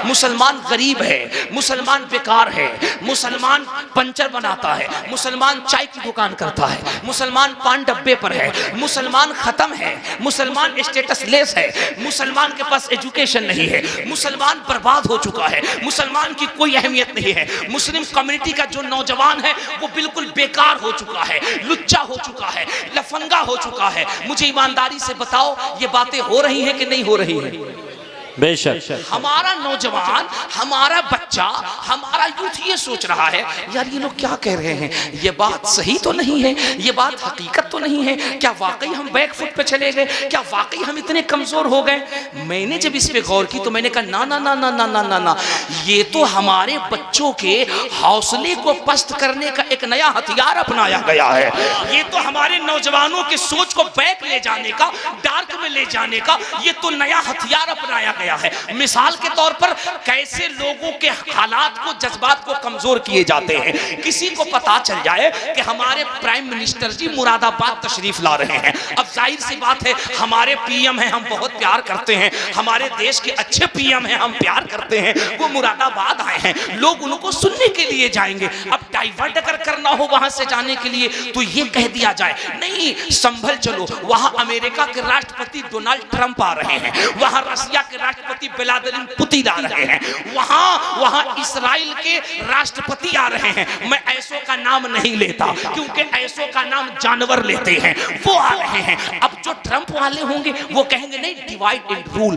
मुसलमान गरीब है, मुसलमान बेकार है, मुसलमान पंचर बनाता है, मुसलमान चाय की दुकान करता है, मुसलमान पान डब्बे पर है, मुसलमान खत्म है, मुसलमान स्टेटस लेस है, मुसलमान के पास एजुकेशन नहीं है, मुसलमान बर्बाद हो चुका है, मुसलमान की कोई अहमियत नहीं है, मुस्लिम कम्युनिटी का जो नौजवान है वो बिल्कुल बेकार हो चुका है, लुच्चा हो चुका है, लफंगा हो चुका है। मुझे ईमानदारी से बताओ ये बातें हो रही हैं कि नहीं हो रही हैं? बेशक हमारा नौजवान, हमारा बच्चा, हमारा यूथ ये सोच रहा है यार ये लोग क्या कह रहे हैं, ये बात सही तो नहीं है, ये बात हकीकत तो नहीं है, क्या वाकई हम बैक फुट पे चले गए, क्या वाकई हम इतने कमजोर हो गए? मैंने जब इस पे गौर की तो मैंने कहा ना ना ना ना ना ना ना ना, ये तो हमारे बच्चों के हौसले को पस्त करने का एक नया हथियार अपनाया गया है। ये तो हमारे नौजवानों की सोच को बैक ले जाने का, डार्क में ले जाने का ये तो नया हथियार अपनाया गया है। मिसाल के तौर पर कैसे लोगों के हालात को, जज्बात को कमजोर किए जाते हैं। किसी को पता चल जाए कि हमारे प्राइम मिनिस्टर जी मुरादाबाद तशरीफ ला रहे हैं, अब जाहिर सी बात है हमारे पीएम हैं, हम बहुत प्यार करते हैं, हमारे देश के अच्छे पीएम हैं, हम प्यार करते हैं, वो मुरादाबाद आए हैं, लोग उनको सुनने के लिए जाएंगे। अब डाइवर्ट अगर करना हो वहां से जाने के लिए तो ये कह दिया जाए नहीं संभल चलो, वहां अमेरिका के राष्ट्रपति डोनाल्ड ट्रंप आ रहे हैं, वहां रशिया के राष्ट्रपति व्लादिमीर पुतिन आ रहे हैं, वहां इस्राइल के राष्ट्रपति आ रहे हैं। मैं ऐसो का नाम नहीं लेता क्योंकि ऐसो का नाम जानवर लेते हैं, वो आ रहे हैं। अब जो ट्रंप वाले होंगे वो कहेंगे नहीं divide and rule,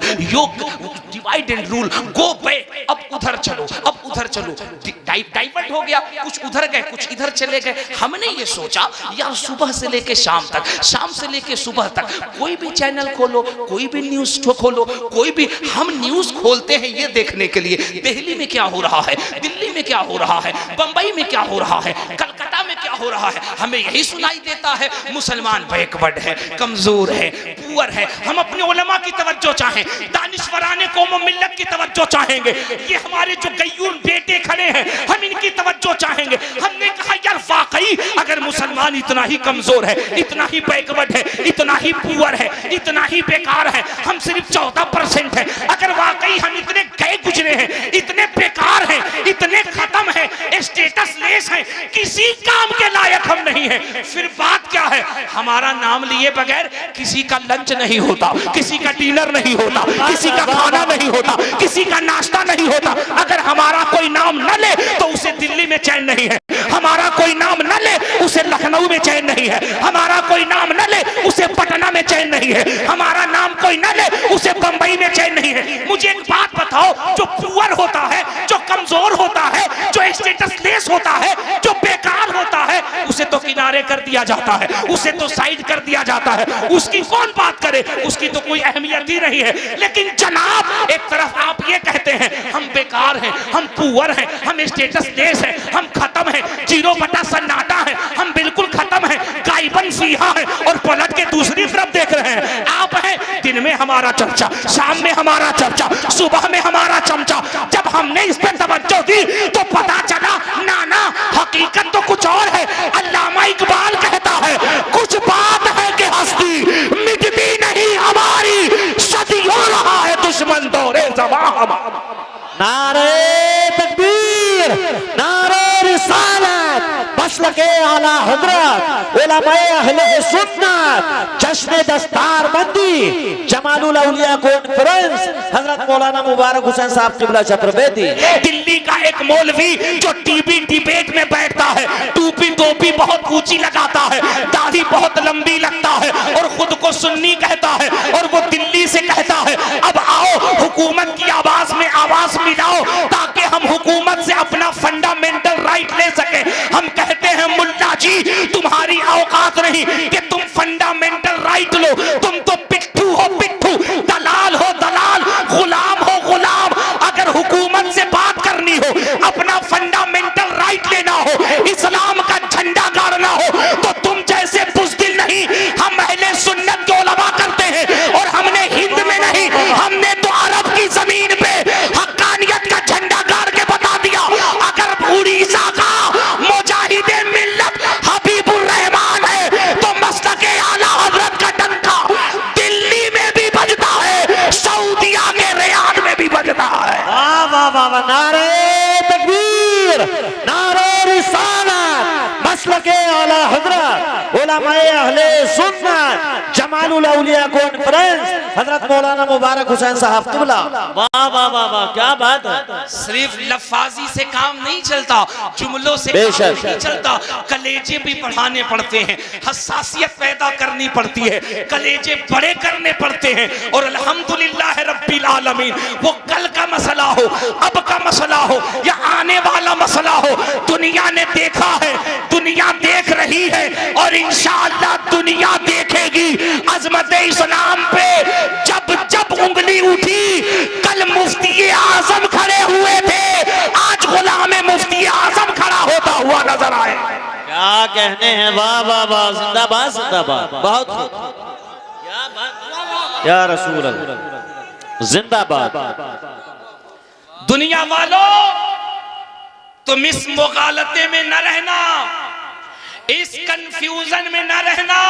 divide and rule, go back, अब उधर चलो, अब उधर चलो, डाइवर्ट हो गया, कुछ उधर गए कुछ इधर चले गए। हमने ये सोचा यार सुबह से लेके शाम तक, शाम से लेके सुबह तक कोई भी चैनल खोलो, कोई भी न्यूज खोलो, कोई भी, हम न्यूज खोलते हैं ये देखने के लिए दिल्ली में क्या हो रहा है, दिल्ली में क्या हो रहा है, बंबई में क्या हो रहा है, कलकत्ता में क्या हो रहा है, हमें यही सुनाई देता है मुसलमान बैकवर्ड है, कमजोर है, पुअर है। हम अपने उलमा की तवज्जो चाहें, दानिशवराने कौम मिल्लत की तवज्जो चाहेंगे, ये हमारे जो गय्यून बेटे खड़े हैं हम इनकी तवज्जो चाहेंगे। हमने कहा यार वाकई अगर मुसलमान इतना ही कमजोर है, इतना ही बैकवर्ड है, इतना ही पुअर है, इतना ही बेकार है, हम सिर्फ 14% है, अगर वाकई हम इतने गए गुजरे हैं, इतने बेकार हैं, इतने खत्म हैं, स्टेटस लेस हैं, किसी काम के लायक हम नहीं हैं, फिर बात क्या है? हमारा नाम लिए बगैर किसी का लंच नहीं होता, किसी का डिनर नहीं होता, किसी का खाना नहीं होता, किसी का नाश्ता नहीं होता। अगर हमारा कोई नाम न ले तो उसे दिल्ली में चैन नहीं है, हमारा कोई नाम न ले उसे लखनऊ में चैन नहीं है, हमारा कोई नाम न ले उसे पटना में चैन नहीं है, हमारा नाम कोई न ले उसे बंबई में चैन नहीं है। मुझे एक बात बताओ, जो पुअर होता है, जो कमजोर होता है, जो स्टेटस लेस होता है, जो बेकार होता है, उसे तो किनारे कर दिया जाता है, उसे तो साइड कर दिया जाता है, उसकी कौन बात करे, उसकी तो कोई अहमियत ही नहीं है। लेकिन जनाब एक तरफ आप ये कहते हैं हम बेकार हैं, हम पुअर हैं, हम स्टेटस लेस हैं, हम खत्म हैं, 0/सन्नाटा है, हम बिल्कुल खत्म हैं, गायबन फीहा है, और पलट के दूसरी तरफ देख रहे हैं आप हैं। दिन में हमारा चर्चा, शाम में हमारा चर्चा, सुबह में हमारा चमचा। जब हमने इस पर तवज्जो दी तो पता चला ना ना हकीकत तो कुछ और है। अल्लामा इकबाल कहता है कुछ बात है कि हस्ती मिटती नहीं हमारी, सदियों रहा है दुश्मन दौरे ज़मां हमारा। नारे तकबीर, नारे रिसालत, मसलके आला हजरत, उलमाए अहले सुन्नत, जश्न दस्तार बंदी, जमालुल औलिया कॉन्फ्रेंस, हजरत मौलाना मुबारक हुसैन साहब किबला चक्रबेदी। दिल्ली का एक मौलवी जो टीवी डिबेट में बैठता है, टोपी टोपी बहुत ऊंची लगाता है, दाढ़ी बहुत लंबी लगता है और खुद को सुन्नी कहता है, और वो दिल्ली से कहता है अब आओ हुकूमत की आवाज में आवाज मिलाओ ताकि हम हुकूमत से अपना फंडामेंटल राइट ले सके। हम कहते हैं मुल्ला जी तुम्हारी औकात नहीं कि तुम फंडामेंटल राइट लो, तुम तो पिट्ठू हो पिट्ठू, दलाल हो दलाल, गुलाम हो गुलाम। अगर हुकूमत से बात करनी हो, अपना फंडामेंटल राइट लेना हो, इस्लाम का झंडा गाड़ना हो, तो तुम जैसे बुज़दिल नहीं हम अहले सुन्नत के उलमा करते हैं। और हमने हिंद में नहीं, हमने तो अरब की जमीन पे हक्कानियत का झंडा गाड़ के बता दिया। अगर उड़ीसा का मुजाहिदे मिल्लत हबीबुर रहमान है तो मसलके आला हजरत का डंका वाह वाह वाह, नारे तकबीर, नारे रिसालत, मसलके आला हजरत उलमाए अहले सुन्नत जमालुल औलिया कॉन्फ्रेंस हजरत मौलाना मुबारक हुसैन साहब किबला। वाह वाह वाह वाह, क्या बात है। सिर्फ लफ्फाजी से काम नहीं चलता, जुमलों से काम नहीं चलता, कलेजे भी बढ़ाने पड़ते हैं, हसासियत पैदा करनी पड़ती है, कलेजे बड़े करने पड़ते हैं। और अल्हम्दुलिल्लाह रब्बिल आलमीन, वो कल का मसला हो, अब का मसला हो या आने वाला मसला हो, दुनिया ने देखा है, दुनिया देख रही है और इंशाअल्लाह दुनिया देखेगी। अजमत इस्लाम पे जब जब उंगली उठी, कल मुफ्ती आजम खड़े हुए थे, आज गुलाम मुफ्ती आजम खड़ा होता हुआ नजर आए। क्या कहने हैं, वाह वाह वाह, जिंदाबाद जिंदाबाद, बहुत क्या बात, या रसूल अल्लाह, जिंदाबाद। दुनिया वालों, तुम इस मुगालते में न रहना, इस कंफ्यूजन में न रहना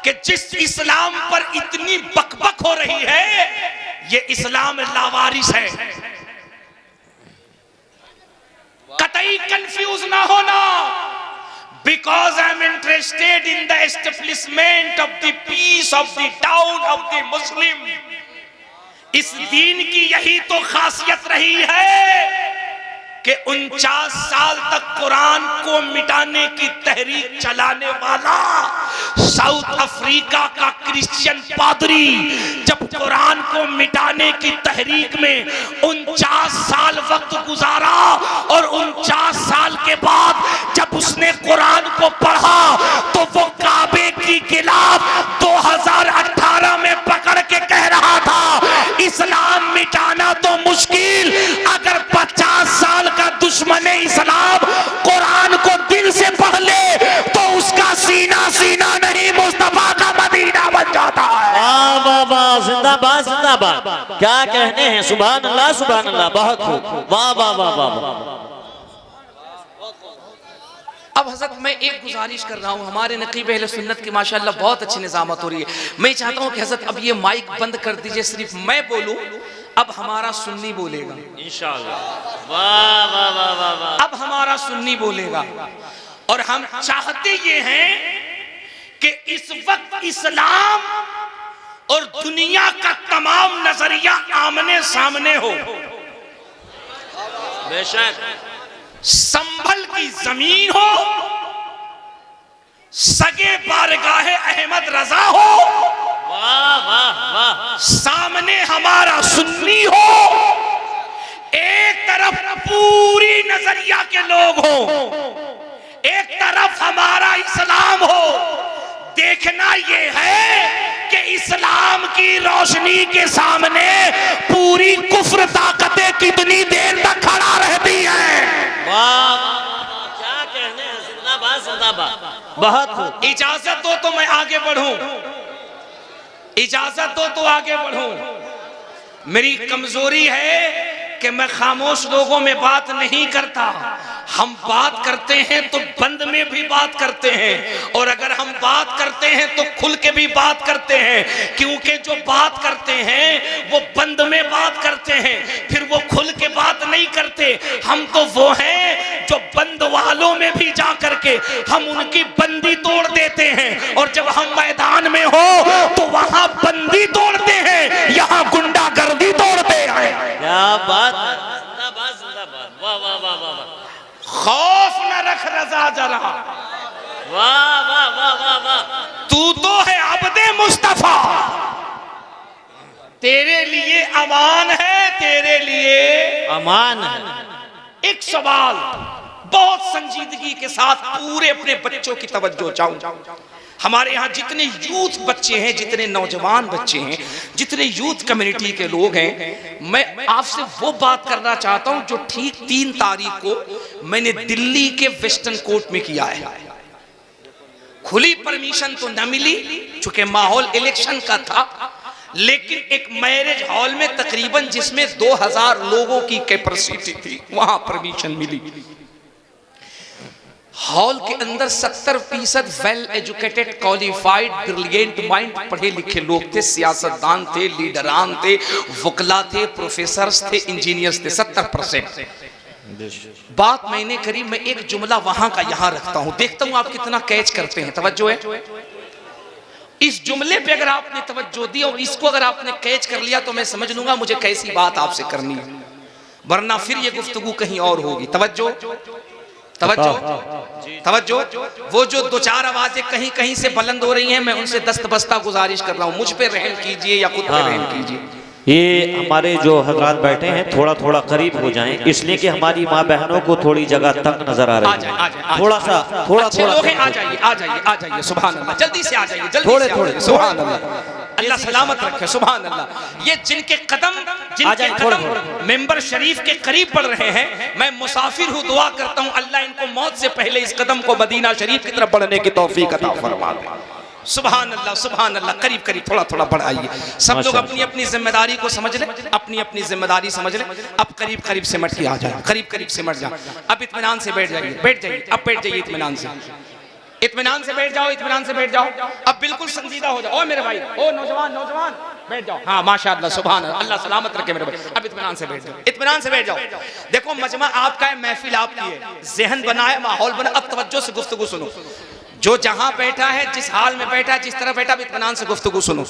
कि जिस इस्लाम पर इतनी बकबक हो रही है, ये इस्लाम लावारिस है। कतई कंफ्यूज ना होना, because I am interested in the establishment of the peace of the town of the Muslim. इस दीन की यही तो खासियत रही है कि 49 साल तक कुरान को मिटाने की तहरीक चलाने वाला साउथ अफ्रीका का क्रिश्चियन पादरी जब कुरान को मिटाने की तहरीक में 49 साल वक्त गुजारा और 49 साल के बाद जब उसने कुरान को पढ़ा तो वो काबे की गिलाफ 2018 में पकड़ के कह रहा था, इस्लाम मिटाना तो मुश्किल, अगर 50 साल का दुश्मन इस्लाम कुरान को दिल से पढ़ ले तो उसका सीना सीना नहीं, मुस्तफा का मदीना बन जाता है। वाह वाह वाह, जिंदाबाद जिंदाबाद, क्या कहने हैं, सुभान अल्लाह सुभान अल्लाह, बहुत खूब, वाह वाह वाह वाह। अब हज़रत मैं एक गुजारिश कर रहा हूँ, हमारे नकीब अहले सुन्नत की माशाअल्लाह बहुत अच्छी निजामत हो रही है। मैं चाहता हूँ कि हज़रत अब ये माइक बंद कर दीजिए, सिर्फ मैं बोलूँ, अब हमारा सुन्नी बोलेगा इंशाअल्लाह। वाह वाह वाह वाह वाह, अब हमारा सुन्नी बोलेगा। और हम चाहते ये हैं कि इस वक्त इस्लाम और दुनिया का तमाम नजरिया आमने सामने हो। बेशक संभल की जमीन हो, सगे बारगाहे अहमद रजा हो, वाह वाह वाह, सामने हमारा सुन्नी हो, एक तरफ पूरी नजरिया के लोग हो, एक तरफ हमारा इस्लाम हो। देखना ये है कि इस्लाम की रोशनी के सामने पूरी कुफ्र ताकतें कितनी देर तक खड़ा रहती हैं। वाह क्या कहने हैं, जिंदाबाद जिंदाबाद, बहुत खूब। इजाजत दो तो मैं आगे बढ़ूं, इजाजत दो तो आगे बढ़ूं। मेरी कमजोरी है कि मैं खामोश लोगों में बात नहीं करता, हम बात करते हैं तो बंद में भी बात करते हैं, और अगर हम बात करते हैं तो खुल के भी बात करते हैं, क्योंकि जो बात करते हैं वो बंद में बात करते हैं, फिर वो खुल के बात नहीं करते। हम तो वो हैं जो बंद वालों में भी जा करके हम उनकी बंदी तोड़ देते हैं, और जब हम मैदान में हो तो वहां बंदी तोड़ते हैं, यहाँ गुंडागर्दी तोड़ते हैं। क्या बात, जिंदाबाद जिंदाबाद, वाह वाह वाह वाह, खौफ न रख रजा जरा, वाह वाह वाह वाह वाह, तू तो है अब्दे मुस्तफा, तेरे लिए अमान है, तेरे लिए अमान है। एक सवाल बहुत संजीदगी के साथ पूरे अपने बच्चों की तवज्जो चाहूं। हमारे यहाँ जितने यूथ बच्चे हैं, जितने नौजवान बच्चे हैं, जितने यूथ कम्युनिटी के लोग हैं, मैं आपसे वो बात करना चाहता हूं जो ठीक 3 तारीख को मैंने दिल्ली के वेस्टर्न कोर्ट में किया है। खुली परमिशन तो न मिली चूंकि माहौल इलेक्शन का था, लेकिन एक मैरिज हॉल में तकरीबन जिसमें 2000 लोगों की कैपेसिटी थी, वहां परमिशन मिली। हॉल के अंदर 70% well educated, qualified, brilliant mind, पढ़े लिखे लोग थे, सियासतदान थे, लीडरान थे, वकला थे, प्रोफेसर्स थे, इंजीनियर्स थे, 70%। बात मैंने करी, मैं एक जुमला वहां का यहां रखता हूं, देखता हूं आप कितना कैच करते हैं। तवज्जो है, इस जुमले पे अगर आपने तवज्जो दी और इसको अगर आपने कैच कर लिया तो मैं समझ लूंगा मुझे कैसी बात आपसे करनी है, वरना फिर ये गुफ्तगू कहीं और होगी। तवज्जो तवज्जो तवज्जो। वो जो दो चार आवाजें कहीं कहीं से बुलंद हो रही हैं, मैं उनसे दस्तबस्ता गुजारिश कर रहा हूं, मुझ पे रहम कीजिए या खुद पे रहम कीजिए। ये हमारे जो हजरात बैठे हैं थोड़ा थोड़ा करीब हो जाएं, इसलिए कि हमारी माँ बहनों को थोड़ी जगह तंग नजर आ रही है। थोड़ा सा थोड़ा थोड़ा आ जाइए आ जाइए आ जाइए, सुभान अल्लाह, जल्दी से आ जाइए, जल्दी थोड़े से थोड़े, सुभान अल्लाह, अल्लाह सलामत रखे, सुभान अल्लाह। ये जिनके कदम मेंबर शरीफ के करीब पड़ रहे हैं, मैं मुसाफिर हूँ, दुआ करता हूँ अल्लाह इनको मौत से पहले इस कदम को मदीना शरीफ की तरफ बढ़ने की तौफीक अता फरमा दे। सुभान अल्लाह सुभान अल्लाह। करीब करीब थोड़ा थोड़ा बढ़ाइए, सब लोग अपनी अपनी जिम्मेदारी को समझ लें, अपनी अपनी जिम्मेदारी समझ लें। अब करीब करीब सिमट के आ जाए, करीब करीब सिमट जाए। अब इत्मीनान से बैठ जाइए, बैठ जाइए, अब बैठ जाइए इत्मीनान से, इत्मीनान से बैठ जाओ, इत्मीनान से बैठ जाओ। अब बिल्कुल संजीदा हो जाओ। ओ मेरे भाई, ओ नौजवान नौजवान बैठ जाओ। हाँ माशाअल्लाह सुभान अल्लाह, अल्लाह सलामत रखे मेरे भाई। अब इत्मीनान से बैठ जाओ, इत्मीनान से बैठ जाओ। देखो मजमा आपका है, महफिल आपकी है, ज़हन बनाए, माहौल बना। अब तवज्जो से गुफ्तगू सुनो, जो जहां बैठा है, जिस हाल में बैठा है, जिस तरह बैठा, इत्मीनान से गुफ्तगू सुनो।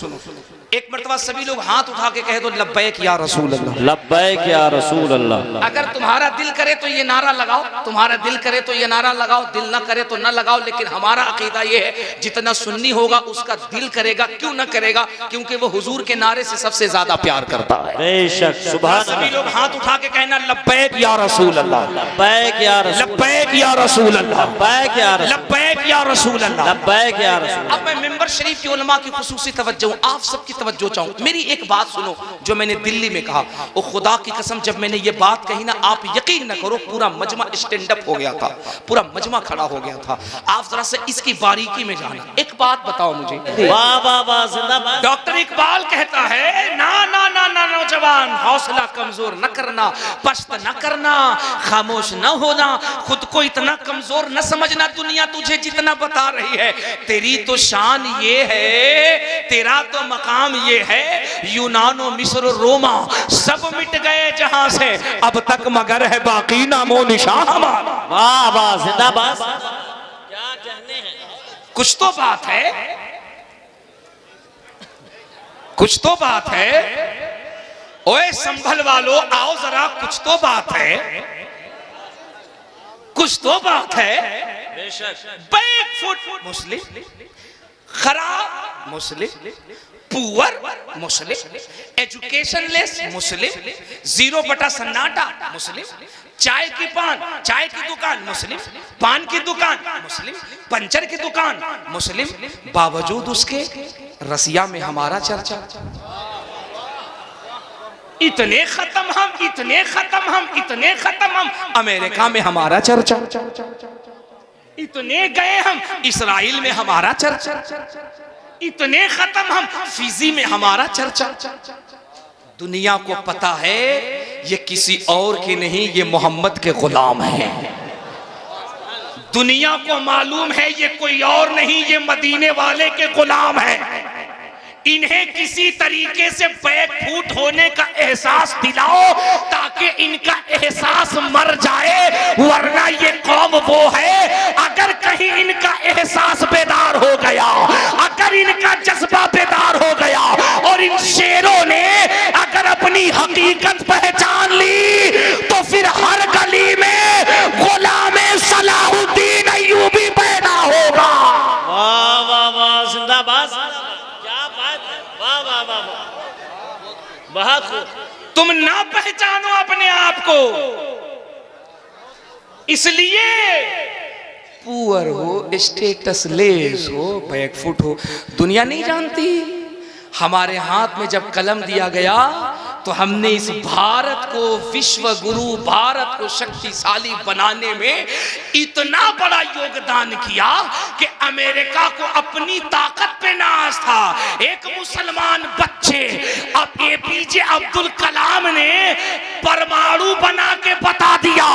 एक मर्तबा सभी लोग हाथ उठा के कह दो लब्बैक या रसूल अल्लाह, लब्बैक या रसूल अल्लाह। अगर तुम्हारा दिल करे तो ये नारा लगाओ, तुम्हारा दिल करे तो ये नारा लगाओ, दिल ना करे तो ना लगाओ, लेकिन हमारा अकीदा ये है जितना सुन्नी होगा उसका दिल करेगा, क्यों ना करेगा, क्योंकि वो हुजूर के नारे से सबसे ज्यादा प्यार करता है। बेशक, सुभान अल्लाह। सभी लोग हाथ उठा के कहना लब्बैक या रसूल अल्लाह, लब्बैक या रसूल, लब्बैक या रसूल अल्लाह, लब्बैक या रसूल, लब्बैक या रसूल अल्लाह, लब्बैक या रसूल। अब मैं मिंबर शरीफ के उलमा की खुसूसी तवज्जो, आप सबकी तवज्जो चाहूँ। मेरी एक बात सुनो जो मैंने दिल्ली में कहा, ओ खुदा की कसम जब मैंने ये बात कही ना, आप यकीन न करो पूरा मजमा स्टैंड अप हो गया था, पूरा मजमा खड़ा हो गया था। आप जरा से इसकी बारीकी में जाना। एक बात बताओ मुझे, वाह वाह वाह, जिंदाबाद। डॉक्टर इकबाल कहता है ना ना ना ना नौजवान, हौसला कमजोर न करना, पस्त न करना, खामोश न होना, खुद को इतना कमजोर न समझना, दुनिया तुझे जितना बता रही है, तेरी तो शान ये है, तेरा तो मकाम ये है, यूनानो मिस्र रोमा सब मिट गए जहां से, अब तक मगर है बाकी नामो निशान हमारा। वाह वाह, जिंदाबाद। क्या कहने हैं, कुछ तो बात है, कुछ तो बात है। ओए संभल वालो आओ जरा, कुछ तो बात है, कुछ तो बात है। बैकफुट मुस्लिम, खराब मुस्लिम, पुअर मुस्लिम, एजुकेशनलेस मुस्लिम, 0 बटा सन्नाटा मुस्लिम, चाय की दुकान मुस्लिम, पान की दुकान मुस्लिम, पंचर की दुकान मुस्लिम, बावजूद उसके रसिया में हमारा चर्चा। इतने खत्म हम, इतने खत्म हम, इतने खत्म हम, अमेरिका में हमारा चर्चा। इतने गए हम, इसराइल में हमारा चर्चा। इतने खत्म हम, फिजी में हमारा चर्चा। दुनिया को पता है ये किसी और के नहीं, ये मोहम्मद के गुलाम हैं। दुनिया को मालूम है ये कोई और नहीं, ये मदीने वाले के गुलाम हैं। इन्हें किसी तरीके से बैकफुट होने का एहसास दिलाओ ताकि इनका एहसास मर जाए, वरना ये कौम वो है, अगर कहीं इनका एहसास बेदार हो गया, अगर इनका जज्बा बेदार हो गया और इन शेरों ने अगर अपनी हकीकत पहचान ली तो फिर हर गली में गुलामे सलाहुद्दीन अय्यूबी पैदा होगा। वाह वाह वाह, जिंदाबाद। वाह वाह वाह, बहुत खूब। तुम ना पहचानो अपने आप को, इसलिए पुअर हो, स्टेटस लेस हो, बैकफुट हो, दुनिया नहीं जानती। हमारे हाथ में जब कलम दिया गया तो हमने इस भारत को विश्व गुरु, भारत को शक्तिशाली बनाने में इतना बड़ा योगदान किया कि अमेरिका को अपनी ताकत पे नाज था। एक मुसलमान बच्चे, अब एपीजे अब्दुल कलाम ने परमाणु बना के बता दिया,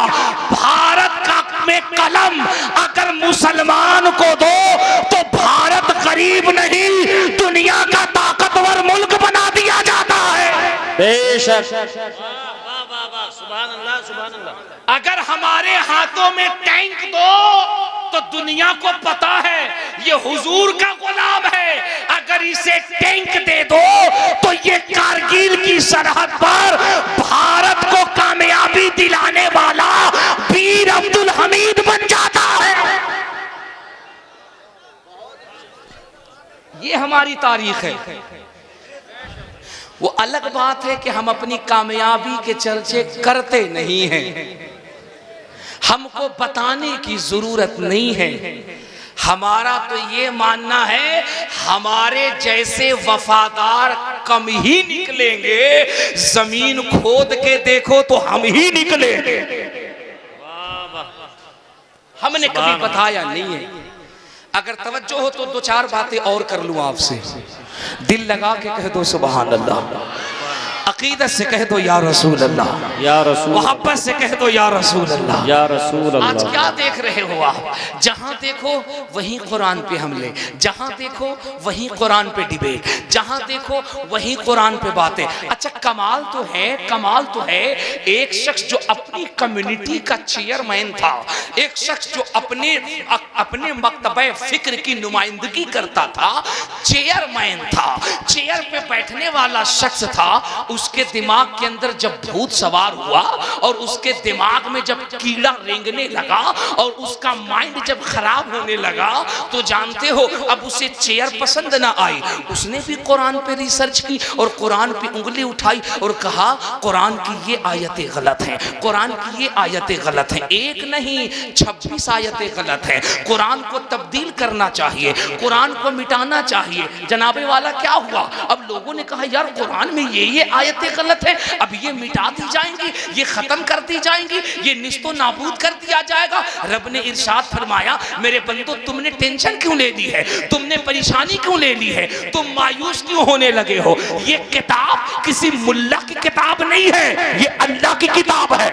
भारत का में कलम अगर मुसलमान को दो तो भारत गरीब नहीं दुनिया का ताकतवर मुल्क बना दिया जाता है। बेशक। अगर हमारे हाथों में टैंक दो तो दुनिया को पता है ये हुजूर का गुलाम है। अगर इसे टैंक दे दो तो ये कारगिल की सरहद पर भारत को कामयाबी दिलाने वाला वीर अब्दुल हमीद बन जाता है। ये हमारी तारीख है। वो अलग बात है कि हम अपनी कामयाबी के चर्चे करते नहीं हैं, हमको बताने की जरूरत नहीं है। हमारा तो ये मानना है हमारे जैसे वफादार कम ही निकलेंगे, जमीन खोद के देखो तो हम ही निकलेंगे। हमने कभी बताया नहीं है। अगर तवज्जो हो तो दो चार बातें और कर लूं आपसे। दिल लगा के कह दो सुभान अल्लाह, अकीदत से कह दो या रसूल अल्लाह, या रसूल, मोहब्बत से कह दो या रसूल अल्लाह, या रसूल अल्लाह। आज क्या देख रहे हो आप? जहां देखो वहीं कुरान पे हमले, जहां देखो वहीं कुरान पे डिबेट, जहां देखो वहीं कुरान पे बातें। अच्छा कमाल तो है, कमाल तो है, एक शख्स जो अपनी कम्युनिटी का चेयरमैन था, एक शख्स जो अपने मकतबे फिक्र की नुमाइंदगी करता था, चेयरमैन था, चेयर पे बैठने वाला शख्स था, उसके दिमाग के अंदर जब भूत सवार हुआ और उसके दिमाग में जब कीड़ा रेंगने लगा और उसका माइंड जब खराब होने लगा तो जानते हो अब उसे चेयर पसंद ना आई। उसने भी कुरान पे रिसर्च की और कुरान पे उंगली उठाई और कहा कुरान की ये आयतें गलत हैं, कुरान की ये आयतें गलत हैं। एक नहीं 26 आयतें गलत हैं। कुरान को तब्दील करना चाहिए, कुरान को मिटाना चाहिए। जनाबे वाला क्या हुआ? अब लोगों ने कहा यार कुरान में ये आयतें गलत है, अब ये मिटा दी जाएंगी, ये खत्म कर दी जाएंगी, ये निस्तो नाबूद कर दिया जाएगा। रब ने इरशाद फरमाया मेरे बंदो तुमने टेंशन क्यों ले ली है, तुमने परेशानी क्यों ले ली है, तुम मायूस क्यों होने लगे हो? ये किताब किसी मुल्ला की किताब नहीं है, ये अल्लाह की किताब है।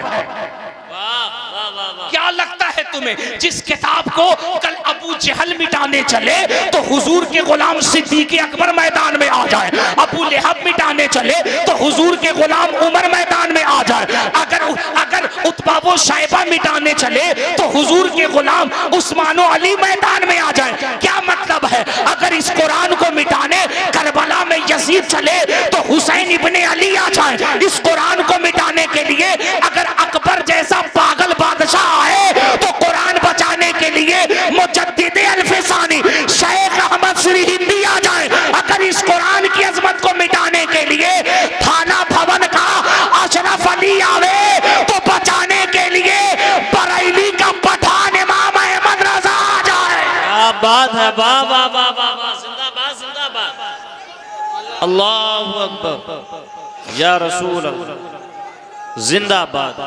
क्या लगता है तुम्हें जिस किताब को कल अबू जहल मिटाने चले तो हुजूर के गुलाम सिद्दीक अकबर मैदान में आ जाए, अबू लहब मिटाने चले तो हुजूर के गुलाम उमर मैदान में आ जाए, अगर उत्बा व शैबा मिटाने चले तो हुजूर के गुलाम उस्मान व अली मैदान में आ जाए? क्या मतलब है? अगर इस कुरान को मिटाने करबला में यजीद चले तो हुसैन इब्ने अली आ जाए। इस कुरान को मिटाने के लिए अगर अकबर जैसा पागल बादशाह आए तो कुरान बचाने के लिए मुजद्दिद अल्फसानी शेख अहमद श्री हिंदी आ जाए। अगर इस कुरान की अजमत को मिटाने के लिए थाना भवन का अशरफ अली आवे तो बचाने के लिए बरेली का पठान इमाम अहमद रजा आ जाए। क्या बात है, वाह वाह वाह वाह, जिंदाबाद जिंदाबाद, अल्लाहु अकबर, या रसूल अल्लाह, जिंदाबाद।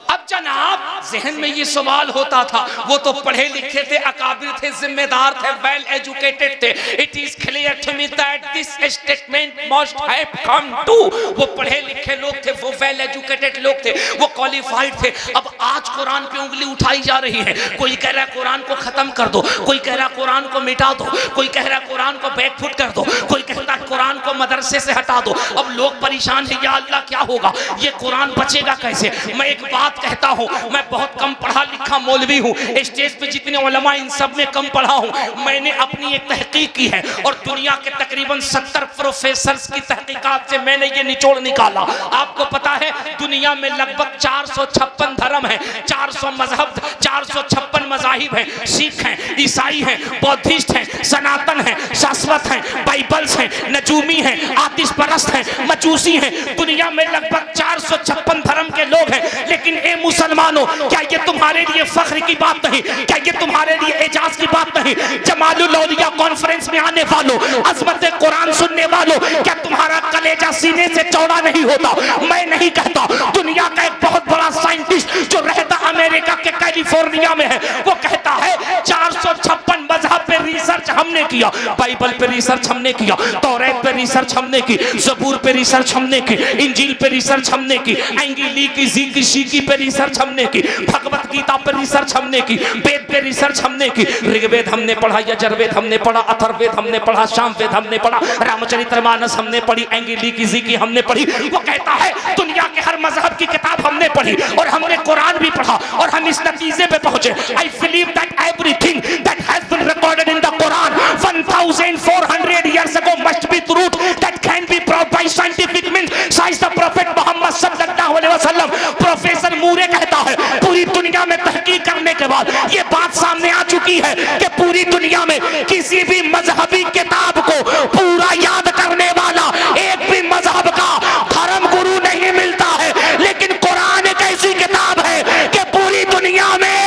अब जनाब जहन में ये सवाल होता था, वो तो पढ़े लिखे थे, अकाबिर थे, जिम्मेदार थे, वेल एजुकेटेड थे। It is clear to me that this statement must have come to. वो पढ़े लिखे लोग थे, वो वेल एजुकेटेड लोग थे, वो क्वालिफाइड थे। अब आज कुरान पे उंगली उठाई जा रही है। कोई कह रहा है कुरान को खत्म कर दो, कोई कह रहा है कुरान को मिटा दो, कोई कह रहा है कुरान को बैकफुट कर दो, कोई कहता है कुरान को मदरसे से हटा दो। अब लोग परेशान है, या अल्लाह क्या होगा, ये कुरान बचेगा कैसे? मैं एक बात कहता हूं, मैं बहुत कम पढ़ा लिखा मौलवी हूं, स्टेज पे जितने उलमा इन सब में कम पढ़ा हूं। मैंने अपनी एक तहकीक की है और दुनिया के तकरीबन 70 प्रोफेसर्स की तहकीकात से मैंने ये निचोड़ निकाला। आपको पता है दुनिया में लगभग 456 धर्म है, 400 मजहब, 456 मजाहिब है। सिख हैं, ईसाई हैं, बौद्धिस्ट हैं, सनातन हैं, शाश्वत हैं, बाइबल्स हैं, नजूमी हैं, आतिश परस्त हैं, मजूसी हैं। दुनिया में लगभग 456 धर्म के लोग हैं। लेकिन ए मुसलमानों, क्या ये तुम्हारे लिए फख्र की बात नहीं? क्या ये तुम्हारे लिए एजाज की बात नहीं? जमालुल औलिया कॉन्फ्रेंस में आने वालों, अज़मत कुरान सुनने वालों, क्या तुम्हारा कलेजा सीने से चौड़ा नहीं होता? मैं नहीं कहता, दुनिया का एक बहुत बड़ा साइंटिस्ट जो रहता अमेरिका के कैलिफोर्निया में है, वो कहता है 456 मजहब पे रिसर्च हमने किया, बाइबल पे रिसर्च हमने किया, तौरात पे रिसर्च हमने की, ज़बूर पे रिसर्च हमने की, इंजील पे रिसर्च हमने की, एंगीलिकी ज़ीकी शीकी पे रिसर्च हमने की, भगवत गीता पे रिसर्च हमने की, वेद पे रिसर्च हमने की, ऋग्वेद हमने पढ़ा, यजुर्वेद हमने पढ़ा, अथर्ववेद हमने पढ़ा, सामवेद हमने पढ़ा, रामचरितमानस हमने पढ़ी, एंगीलिकी ज़ीकी हमने पढ़ी। वो कहता है दुनिया के हर मजहब की किताब हमने पढ़ी और हमने कुरान भी पढ़ा और हम इस नतीजे पे पहुंचे। I believe that everything that has been recorded in the Quran 1400 years ago must be truth that can be proved by scientific means, says the Prophet Muhammad sallallahu alaihi wasallam। Professor Moore कहता है पूरी दुनिया में तहकीक करने के बाद ये बात सामने आ चुकी है कि पूरी दुनिया में किसी भी मजहबी किताब को पूरा याद करने वाला एक भी मजहब का धर्म गुरु नहीं मिलता है, लेकिन कुरान एक ऐसी किताब है कि पूरी दुनिया में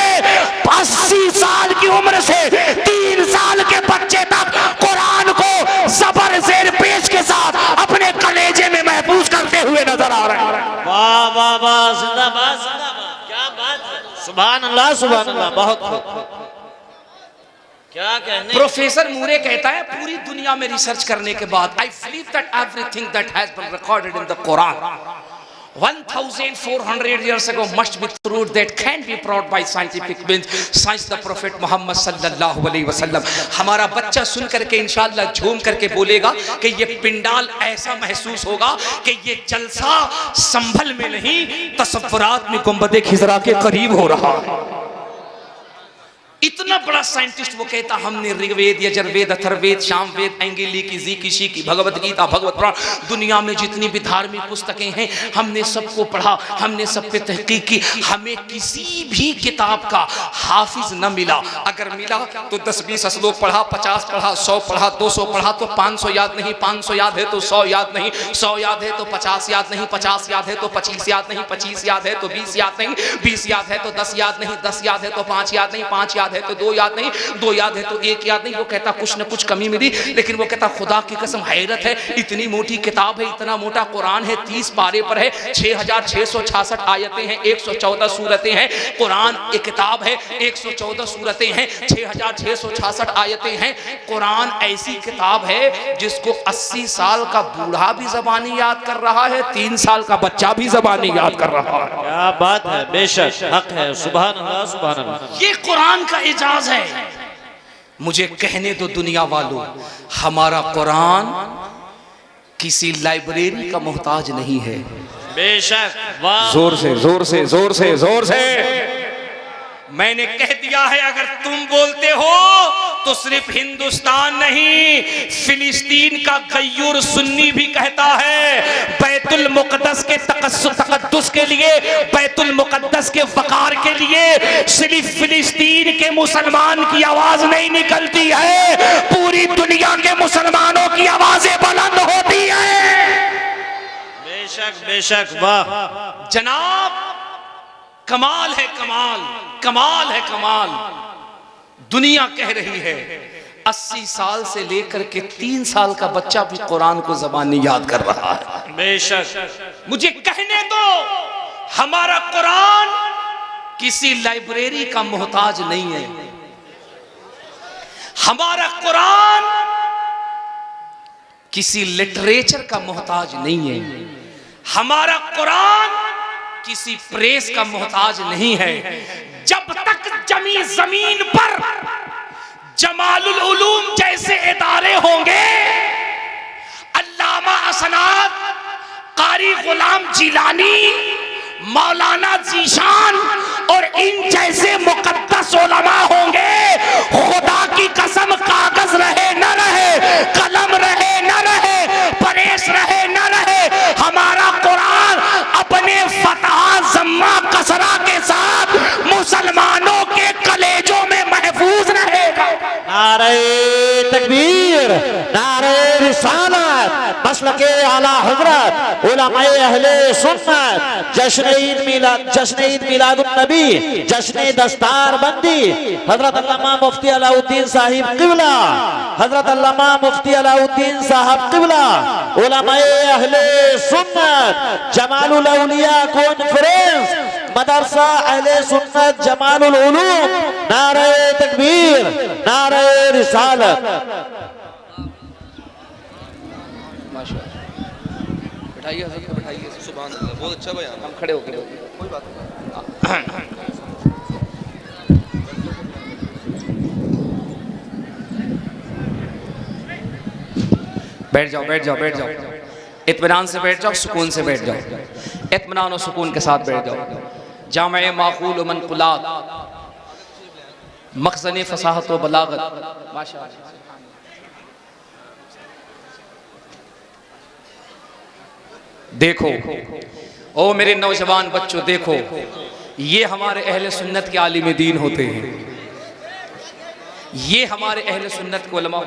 80 साल की उम्र से 3 साल के बच्चे तक कुरान को ज़बर ज़ेर पेश के साथ अपने कलेजे में महफूज करते हुए नजर आ रहे हैं। वाह वाह वाह, जिंदाबाद जिंदाबाद, क्या बात है, सुभान अल्लाह सुभान अल्लाह, बहुत क्या कहने। प्रोफेसर मूरे कहता है पूरी दुनिया में रिसर्च करने के बाद I believe that everything that has been recorded in the Quran 1400 years ago must be truth that can be proved by scientific means, says the Prophet Muhammad sallallahu alaihi wasallam। हमारा बच्चा सुन करके इंशाअल्लाह झूम करके बोलेगा कि ये पिंडाल ऐसा महसूस होगा कि ये जलसा संभल में नहीं तसव्वुरात में गुंबदे खिजरा के करीब हो रहा है। इतना बड़ा साइंटिस्ट वो कहता हमने ऋग्वेद, यजुर्वेद, अथर्ववेद, सामवेद, एंगीलिकी ज़ीकी शीकी, भगवत गीता, भगवत पुराण, दुनिया में जितनी भी धार्मिक पुस्तकें हैं हमने सबको पढ़ा, हमने सब पे तहकीक की, हमें किसी भी किताब का हाफिज न मिला। अगर मिला तो 10-20 श्लोक पढ़ा, 50 पढ़ा, 100 पढ़ा, 200 पढ़ा तो 500 याद नहीं, 500 याद है तो 100 याद नहीं, 100 याद है तो 50 याद नहीं, 50 याद है तो 25 याद नहीं, 25 याद है तो 20 याद नहीं, 20 याद है तो 10 याद नहीं, 10 याद है तो 5 याद नहीं, 5 याद है तो 2 याद नहीं, 2 याद है तो 1 याद नहीं। वो कहता कुछ न कुछ कमी मिली, लेकिन वो कहता खुदा की कसम हैरत है, इतनी मोटी किताब है, इतना मोटा कुरान है, 30 पारे पर है, 6666 आयतें हैं, 114 सूरतें हैं। कुरान एक किताब है, 114 सूरतें हैं, 6666 आयतें हैं। कुरान ऐसी किताब है जिसको 80 साल का बूढ़ा भी ज़बानी याद कर रहा है, 3 साल का बच्चा भी ज़बानी याद कर रहा है। क्या बात है, बेशक हक है, सुभान अल्लाह सुभान अल्लाह। ये कुरान का इजाज़ है। मुझे कहने दो दुनिया वालों, हमारा कुरान किसी लाइब्रेरी का मोहताज नहीं है। बेशक, वाह, जोर से जोर से जोर से जोर से मैंने कह दिया है, अगर तुम बोलते हो तो सिर्फ हिंदुस्तान नहीं, फिलिस्तीन का गयूर सुन्नी भी कहता है बैतुल मुक़द्दस के तक़द्दुस के लिए, बैतुल मुक़द्दस के वक़ार के लिए सिर्फ फिलिस्तीन के मुसलमान की आवाज नहीं निकलती है, पूरी दुनिया के मुसलमानों की आवाजें बुलंद होती है। बेशक बेशक, वाह जनाब, कमाल है कमाल, कमाल है कमाल। दुनिया कह रही है 80 साल से लेकर के 3 साल का बच्चा भी कुरान को ज़बानी याद कर रहा है। बेशक, मुझे कहने दो, हमारा कुरान किसी लाइब्रेरी का मोहताज नहीं है। हमारा कुरान किसी लिटरेचर का मोहताज नहीं है। हमारा कुरान किसी प्रेस का मोहताज नहीं है। जब तक जमीन पर जमालुल उलूम जैसे इदारे होंगे, अल्लामा असनाद, कारी गुलाम जिलानी, मौलाना जीशान और इन जैसे मुकद्दस उलमा होंगे, खुदा की कसम कागज रहे न रहे, कलम रहे न रहे, प्रेस रहे न रहे, हमारा कुरान अपने फतह जम्मा कसरा के साथ मुसलमानों के कलेजों में महफूज रहेगा। नारे तकबीर, नारे रिसालत, मसलके आला हजरत, उलमाए अहले सुन्नत, जश्न ईद मिलादुन नबी, जश्न दस्तार बंदी, हजरत अल्लामा मुफ्ती अलाउद्दीन साहिब क़िबला, हजरत अल्लामा मुफ्ती अलाउद्दीन साहब क़िबला, उलमाए अहले सुन्नत, जमालुल औलिया कॉन्फ्रेंस, मदरसा अहले सुन्नत जमालुल उलूम, नारे तकबीर, नारे रिसालत। बैठाइए हज़रत, बैठाइए। सुभान अल्लाह, बहुत अच्छा बयान। हम खड़े होकर कोई बात नहीं। बैठ जाओ, बैठ जाओ, बैठ जाओ, इत्मीनान से बैठ जाओ, सुकून से बैठ जाओ, इत्मीनान और सुकून के साथ बैठ जाओ। जामे माकूल मनकुलात, मखज़न फसाहत व बलागत। माशाअल्लाह। देखो ओ मेरे नौजवान बच्चों, देखो ये हमारे अहले सुन्नत के आलिम दीन होते हैं, ये हमारे अहले सुन्नत के उलमा।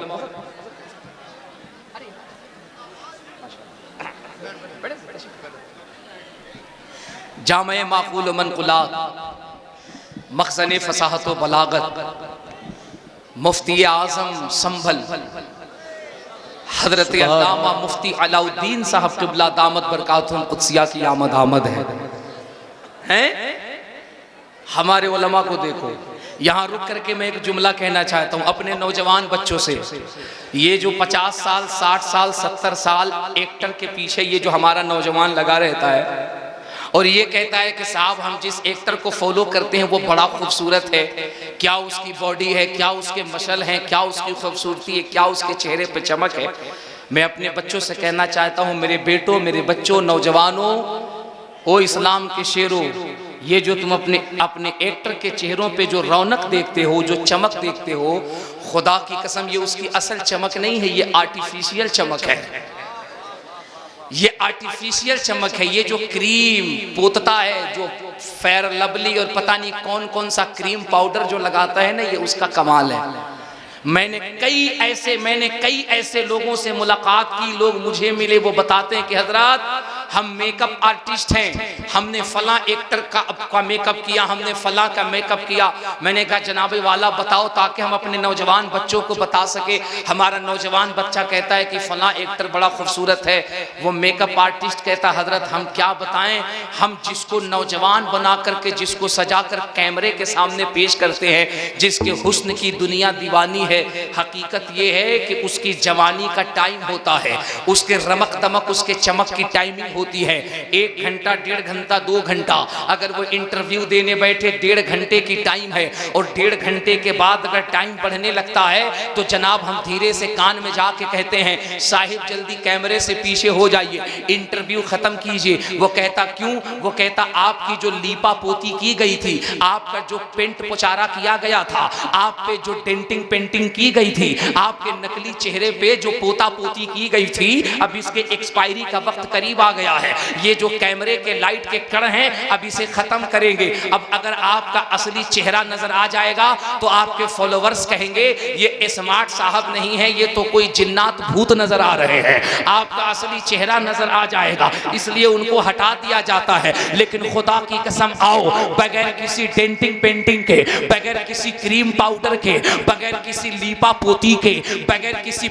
जामे माकूल मनकुलात, मखज़न फसाहत व बलागत, मुफ्ती आज़म संभल हजरत अल्लामा मुफ्ती अलाउद्दीन साहब क़िबला दामत बरकातुहुल कुद्सिया की आमद आमद है। हैं हमारे उलमा को देखो। यहाँ रुक करके मैं एक जुमला कहना चाहता हूँ अपने नौजवान बच्चों से। ये जो 50 साल 60 साल 70 साल एक्टर के पीछे ये जो हमारा नौजवान लगा रहता है और ये कहता है कि साहब हम जिस एक्टर को फॉलो करते हैं वो बड़ा खूबसूरत है, क्या उसकी बॉडी है, क्या उसके मसल हैं, क्या उसकी खूबसूरती है, क्या उसके चेहरे पे चमक है। मैं अपने बच्चों से कहना चाहता हूँ, मेरे बेटों, मेरे बच्चों, नौजवानों, ओ इस्लाम के शेरों, ये जो तुम अपने एक्टर के चेहरों पे जो रौनक देखते हो, जो चमक देखते हो, खुदा की कसम ये उसकी असल चमक नहीं है, ये आर्टिफिशियल चमक है, ये आर्टिफिशियल चमक है। ये जो क्रीम पोतता है, जो फेयर लवली और पता नहीं कौन कौन सा क्रीम पाउडर जो लगाता है ना, ये उसका कमाल है। मैंने कई ऐसे लोगों से मुलाकात की, लोग मुझे मिले, वो बताते हैं कि हजरत हम मेकअप आर्टिस्ट हैं, हमने फला एक्टर का मेकअप किया, हमने फला का मेकअप किया। मैंने कहा जनाब वाला बताओ ताकि हम अपने नौजवान बच्चों को बता सके। हमारा नौजवान बच्चा कहता है कि फला एक्टर बड़ा खूबसूरत है, वो मेकअप आर्टिस्ट कहता हजरत हम क्या बताएं, हम जिसको नौजवान बना करके, जिसको सजा कर कैमरे के सामने पेश करते हैं, जिसके हुस्न की दुनिया दीवानी है, हकीकत ये है कि उसकी जवानी का टाइम होता है, उसके रमक दमक, उसके चमक की टाइमिंग होती है 1 घंटा 1.5 घंटा 2 घंटा। अगर वो इंटरव्यू देने बैठे 1.5 घंटे की टाइम है और 1.5 घंटे के बाद अगर टाइम बढ़ने लगता है तो जनाब हम धीरे से कान में जाके कहते हैं साहिब जल्दी कैमरे से पीछे हो जाइए, इंटरव्यू खत्म कीजिए। वो कहता क्यों? वो कहता आपकी जो लीपा पोती की गई थी, आपका जो पेंट पुचारा किया गया था, आप पे जो डेंटिंग पेंटिंग की गई थी, आपके नकली चेहरे पे जो पोता पोती की गई थी, अब इसके एक्सपायरी का वक्त करीब आ गया है। ये जो कैमरे के लाइट के कण हैं अब इसे खत्म करेंगे। अब अगर आपका असली चेहरा नजर आ जाएगा तो आपके फॉलोवर्स कहेंगे ये स्मार्ट साहब नहीं है, ये तो कोई जिन्नात भूत नजर आ रहे हैं। आपका असली चेहरा नजर आ जाएगा, इसलिए उनको हटा दिया जाता है। लेकिन खुदा की कसम आओ, बगैर किसी डेंटिंग पेंटिंग के, बगैर किसी क्रीम पाउडर के, बगैर किसी लीपा पोती के, बगैर किसी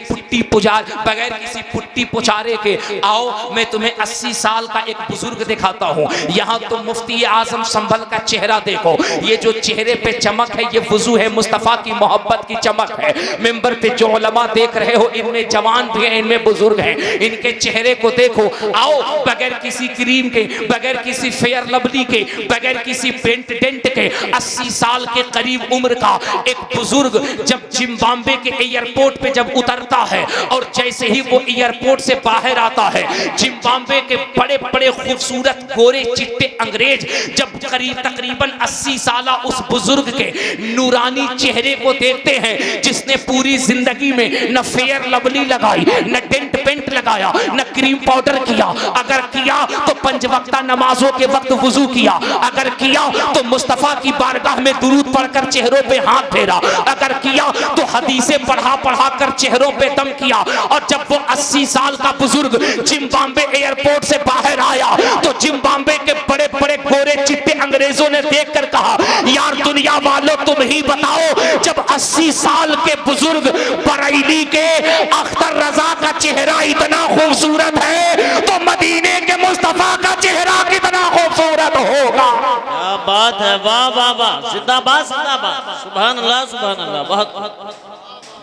बगैर किसी पुट्टी पुचारे के, आओ मैं तुम्हें 80 साल का एक बुजुर्ग दिखाता हूँ। यहाँ तो मुफ्ती आजम संभल का चेहरा देखो, ये जो चेहरे पे चमक है ये वजू है मुस्तफा की मोहब्बत की चमक है। मिंबर पे जो उलमा देख रहे हो इनमें जवान भी हैं, इनमें बुजुर्ग हैं, इनके चेहरे को देखो। आओ बगैर किसी क्रीम के, बगैर किसी फेयर लवली के, बगैर किसी पेंट डेंट के 80 साल के करीब उम्र का एक बुजुर्ग जब जिम्बाब्वे के एयरपोर्ट पे जब उतरता है और जैसे ही वो एयरपोर्ट से बाहर आता है, जिम्बाब्वे के बड़े बड़े खूबसूरत गोरे चिट्टे अंग्रेज जब तकरीबन 80 साल उस बुजुर्ग के नूरानी चेहरे को देखते हैं, जिसने पूरी जिंदगी में न फेयर लवली लगाई, न डेंट पेंट लगाया, न क्रीम पाउडर किया, अगर किया तो 5 वक्ता नमाजों के वक्त वुजू किया, अगर किया तो मुस्तफा की बारगाह में दुरूद पढ़कर चेहरों पे हाथ फेरा, अगर किया तो हदीसें पढ़ा कर चेहरों पे दम किया। और जब वो 80 साल का बुजुर्ग जिम्बाब्वे एयरपोर्ट से बाहर आया तो जिम्बाब्वे के बड़े बड़े गोरे चिट्टे अंग्रेजों ने देखकर कहा यार दुनिया वालों तुम ही बताओ, जब 80 साल के बुजुर्ग बरेली के अख्तर रजा का चेहरा इतना खूबसूरत है तो मदीने के मुस्तफा का चेहरा कितना खूबसूरत होगा। क्या बात है, वाह वाह वाह, जिंदाबाद जिंदाबाद, सुभान अल्लाह सुभान अल्लाह। बहुत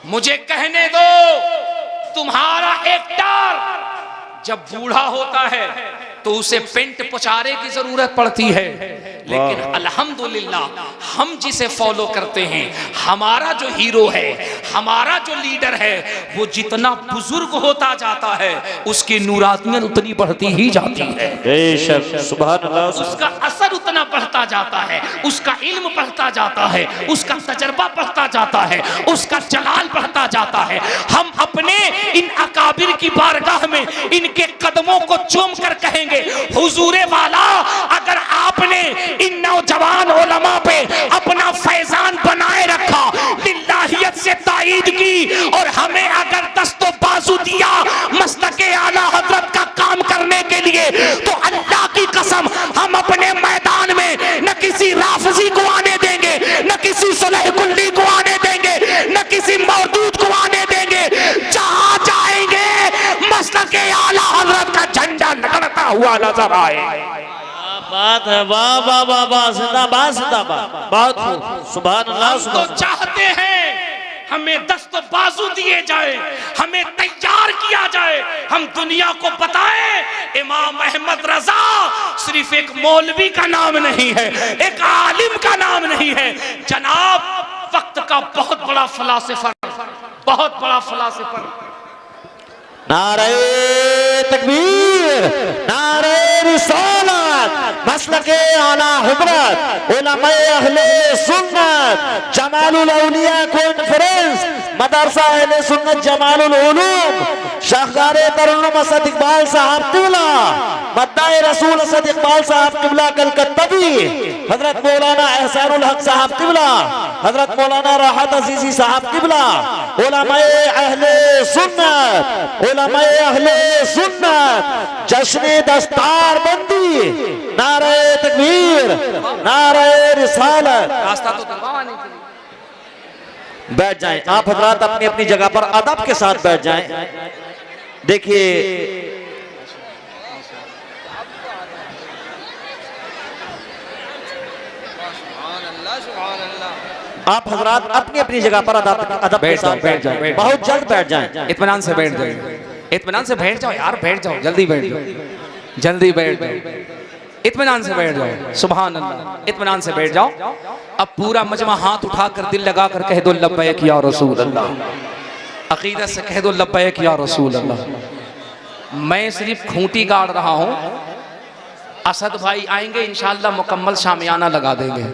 मुझे कहने दो, तुम्हारा एक्टर जब बूढ़ा होता है तो उसे पेंट पुचारे की जरूरत पड़ती है, लेकिन अल्हम्दुलिल्लाह हम जिसे फॉलो करते हैं, हमारा जो हीरो है, हमारा जो लीडर है, वो जितना बुजुर्ग होता जाता है उसकी नूरानियत उतनी बढ़ती ही जाती है। बेशक, सुभान अल्लाह। उसका असर उतना बढ़ता जाता है, उसका इल्म बढ़ता जाता है, उसका तजर्बा बढ़ता जाता है, उसका जलाल बढ़ता जाता है। हम अपने इन अकाबिर की बारगाह में इनके कदमों को चूम कर कहेंगे, हुजूरे वाला, अगर आपने इन नौजवान उलमा पे अपना फैजान बनाए रखा, लिल्लाहियत से ताईद की और हमें अगर दस्तो बाजू दिया मसलके आला हजरत का काम करने के लिए, तो अल्लाह की कसम हम अपने मैदान में न किसी राफजी को आने देंगे, न किसी सुलह कुल्ली को आने देंगे, न किसी मौदूद को आने देंगे। जहां जाएंगे मसलके आला हजरत का झंडा लहराता हुआ नजर आए। क्या बात है, वाह वाह वाह वाह, जिंदाबाद जिंदाबाद, बहुत खूब, सुभान अल्लाह हम सुभान तो चाहते हैं हमें दस्त बाजू दिए जाए, हमें तैयार किया जाए, हम दुनिया को बताएं इमाम अहमद रजा सिर्फ एक मौलवी का नाम नहीं है, एक आलिम का नाम नहीं है जनाब, वक्त का बहुत बड़ा फलासिफर, बहुत बड़ा फलासिफर। नारे तकबीर, नारे रिसालत, मसलके आला हज़रत, उलमाए अहले सुन्नत, जमालुल औलिया कॉन्फ्रेंस, मदरसा अहले सुन्नत जमालुल उलूम, शाहगारे तरुण असद इकबाल साहब किबला, मद्दाए रसूल असद इकबाल साहब किबला कलकत्तावी, हजरत मौलाना एहसानुल हक साहब किबला, हजरत मौलाना राहत अजीजी साहब किबला, उलमाए अहले सुन्नत, उलमाए अहले सुन्नत, जश्न दस्तार बंदी, नारे तकबीर, नारे रिसालत। रास्ता तो दरवाने के लिए बैठ जाएं आप हजरात, अपनी अपनी जगह पर अदब के साथ बैठ जाएं। देखिए आप हजरात अपनी अपनी जगह पर अदब के साथ बैठ जाएं, बहुत जल्द बैठ जाएं, इत्मीनान से बैठ जाओ, इत्मीनान से बैठ जाओ यार, बैठ जाओ, जल्दी बैठ जाओ, जल्दी बैठ जाओ, इत्मीनान से बैठ जाओ, सुभान अल्लाह, इत्मीनान से बैठ जाओ। अब पूरा मजमा हाथ उठाकर दिल लगाकर कह दो लब्बैक या रसूल अल्लाह, अकीदत से कह दो लब्बैक या रसूल अल्लाह। मैं सिर्फ खूंटी गाड़ रहा हूँ, असद भाई आएंगे इंशाअल्लाह मुकम्मल शामियाना लगा देंगे।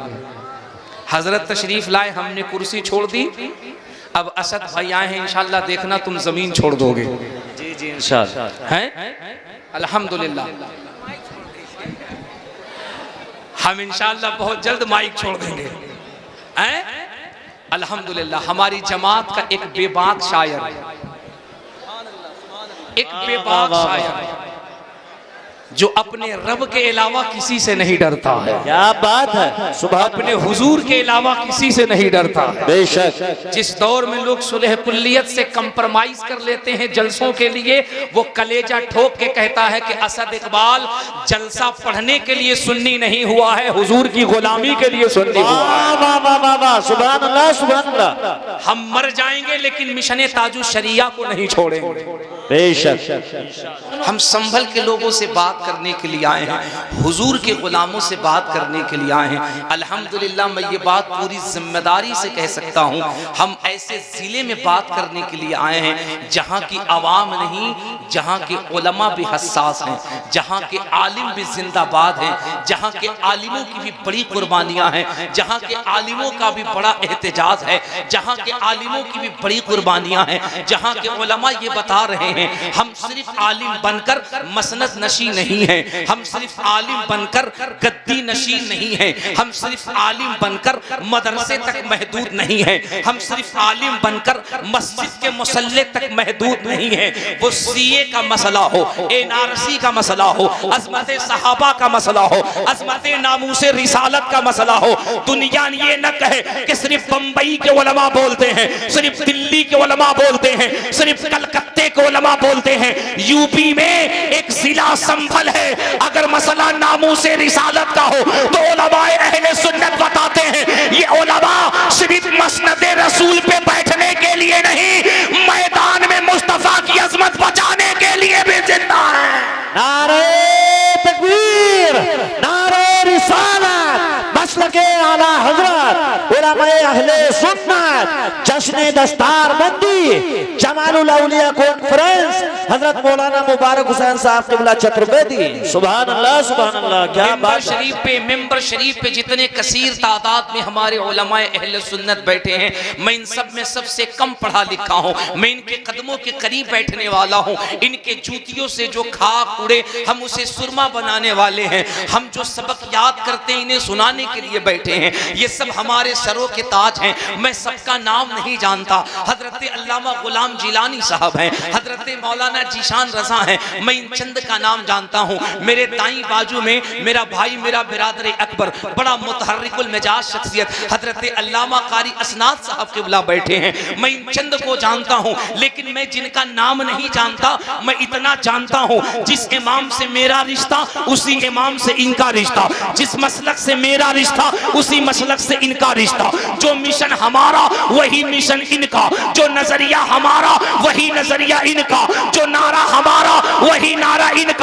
हजरत तशरीफ लाए, हमने कुर्सी छोड़ दी, अब असद भाई आए हैं इंशाअल्लाह, देखना तुम जमीन छोड़ दोगे। जी जी इंशाअल्लाह, हैं अल्हम्दुलिल्लाह, हम इंशाअल्लाह बहुत जल्द माइक छोड़ देंगे। हैं अल्हम्दुलिल्लाह, हमारी जमात का एक बेबाक शायर, एक बेबाक शायर जो अपने रब के अलावा किसी से नहीं डरता है। क्या बात है, सुभान अपने हुजूर के अलावा किसी से नहीं डरता है। बेशक, जिस दौर में लोग सुलह कुल्लियत से कंप्रोमाइज कर लेते हैं जलसों के लिए, वो कलेजा ठोक के कहता है कि असद इकबाल जलसा पढ़ने के लिए सुन्नी नहीं हुआ है, हुजूर की गुलामी के लिए सुन्नी हुआ है। वाह वाह वाह वाह, सुभान अल्लाह सुभान अल्लाह। हम मर जाएंगे लेकिन मिशन ताजु शरिया को नहीं छोड़ेंगे। बेशक, हम संभल के लोगों से बात करने के लिए आए हैं, हुजूर के गुलामों से बात करने के लिए आए हैं। अल्हम्दुलिल्लाह मैं ये बात पूरी जिम्मेदारी से कह सकता हूँ, हम ऐसे जिले में बात करने के लिए आए हैं जहाँ की आवाम नहीं, जहाँ के उलमा भी हसास हैं, जहाँ के आलिम भी जिंदाबाद हैं, जहाँ के आलिमों की भी बड़ी कुर्बानियाँ हैं, जहाँ के आलिमों का भी बड़ा एहतजाज है, जहाँ के आलिमों की भी बड़ी कुर्बानियाँ हैं, जहाँ के उलमा ये बता रहे हैं हम सिर्फ आलिम बनकर मसनद नशी नहीं नहीं है, हम सिर्फ आलिम बनकर गद्दी नशीन नहीं है, हम सिर्फ आलिम बनकर मदरसे तक महदूद नहीं है, हम सिर्फ आलिम बनकर मस्जिद के मुसल्ले तक महदूद नहीं है। वो सीए का मसला हो, एनआरसी का मसला हो, अजमत सहाबा का मसला हो, अजमत नामूसे रिसालत का मसला हो, दुनिया ये न कहे कि सिर्फ बंबई के उलमा बोलते हैं, सिर्फ दिल्ली के उलमा बोलते हैं, सिर्फ कलकत्ते के उलमा बोलते हैं। यूपी में एक जिला संभल है, अगर मसला नामूसे रिसालत का हो तो उलमाए अहले सुन्नत बताते हैं ये उलमा सिर्फ मसनद रसूल पे बैठने के लिए नहीं, मैदान में मुस्तफा की अजमत बचाने के लिए भी जिंदा है। नारे तकबीर, नारे रिसालत, मसलके आला हजरत, उलमाए अहले सुन्नत, जश्न दस्तार बंदी, जमालुल औलिया कॉन्फ्रेंस, हजरत मौलाना मुबारक हुसैन साहब क़िबला चतुर्वेदी। सुभान अल्लाह, सुभान अल्लाह, क्या बात। मिंबर शरीफ पे जितने कसीर तादाद में हमारे उलमाए अहले सुन्नत बैठे हैं, मैं इन सब में सबसे कम पढ़ा लिखा हूँ, मैं इनके कदमों के करीब बैठने वाला हूँ। इनके जूतियों से जो खाक उड़े हम उसे सुरमा बनाने वाले हैं, हम जो सबक याद करते हैं इन्हें सुनाने के लिए बैठे हैं। ये सब हमारे सरों के ताज हैं। मैं सबका नाम नहीं जानता, हजरत अल्लामा गुलाम जिलानी साहब हैं, हजरत मौलाना जीशान रजा हैं, मैं इन चंद का नाम जानता हूँ। मेरे दाई बाजू में मेरा भाई, मेरा बिरादर अकबर, बड़ा मुतहर्रिकुल मिजाज शख्सियत हजरत अल्लामा कारी असनाद साहब क़िबला बैठे हैं। मैं इन चंद को जानता हूँ, लेकिन मैं जिनका नाम नहीं जानता, मैं इतना जानता हूँ जिस इमाम से मेरा रिश्ता उसी इमाम से इनका रिश्ता, जिस मसलक से मेरा रिश्ता उसी मसलक से इनका रिश्ता, जो मिशन हमारा वही मिशन इनका, जो नजरिया हमारा वही नजरिया इनका, जो नारा हमारा वही नारा इनका।